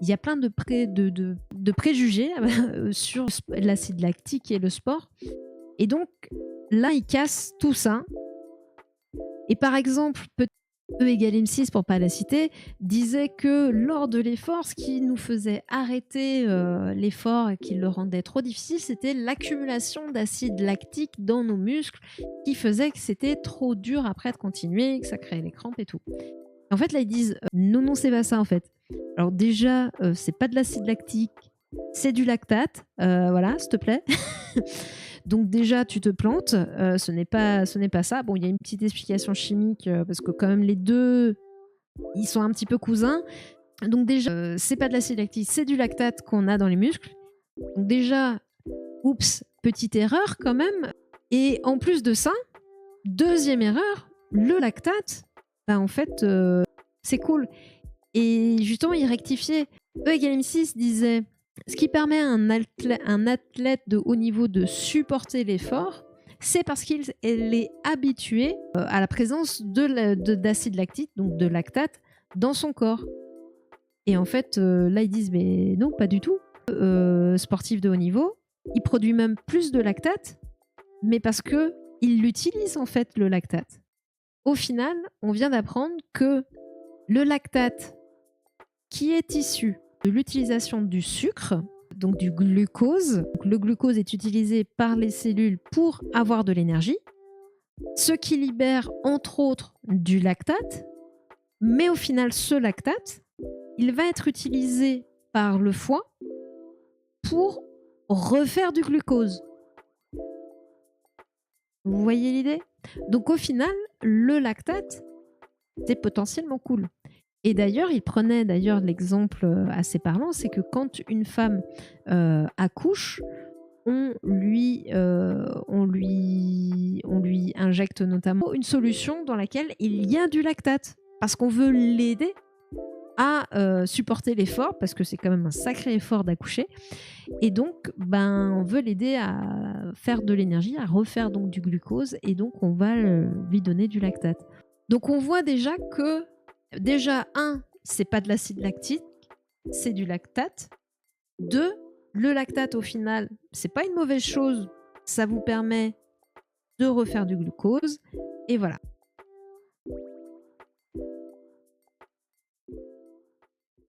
il y a plein de préjugés sur l'acide lactique et le sport. Et donc, là, ils cassent tout ça. Et par exemple, E égale M6, pour pas la citer, disait que lors de l'effort, ce qui nous faisait arrêter l'effort et qui le rendait trop difficile, c'était l'accumulation d'acide lactique dans nos muscles qui faisait que c'était trop dur après de continuer, que ça créait les crampes et tout. En fait, là, ils disent non, non, c'est pas ça en fait. Alors déjà, c'est pas de l'acide lactique, c'est du lactate. Voilà, s'il te plaît. Donc déjà, tu te plantes. Ce n'est pas ça. Bon, il y a une petite explication chimique parce que quand même les deux, ils sont un petit peu cousins. Donc déjà, c'est pas de l'acide lactique, c'est du lactate qu'on a dans les muscles. Donc déjà, oups, petite erreur quand même. Et en plus de ça, deuxième erreur, le lactate, en fait, c'est cool. Et justement, il rectifiait. E égale M6 disait ce qui permet à un athlète de haut niveau de supporter l'effort, c'est parce qu'il est habitué à la présence d'acide lactique, donc de lactate, dans son corps. Et en fait, là, ils disent mais non, pas du tout. Sportif de haut niveau, il produit même plus de lactate, mais parce qu'il l'utilise en fait, le lactate. Au final, on vient d'apprendre que le lactate, qui est issu de l'utilisation du sucre, donc du glucose. Donc, le glucose est utilisé par les cellules pour avoir de l'énergie, ce qui libère entre autres du lactate, mais au final, ce lactate, il va être utilisé par le foie pour refaire du glucose. Vous voyez l'idée? Donc au final, le lactate, c'est potentiellement cool. Et d'ailleurs, il prenait l'exemple assez parlant, c'est que quand une femme accouche, on lui injecte notamment une solution dans laquelle il y a du lactate, parce qu'on veut l'aider à supporter l'effort, parce que c'est quand même un sacré effort d'accoucher. Et donc, on veut l'aider à faire de l'énergie, à refaire donc du glucose, et donc on va lui donner du lactate. Donc on voit déjà que c'est pas de l'acide lactique, c'est du lactate. 2, le lactate au final, c'est pas une mauvaise chose, ça vous permet de refaire du glucose, et voilà.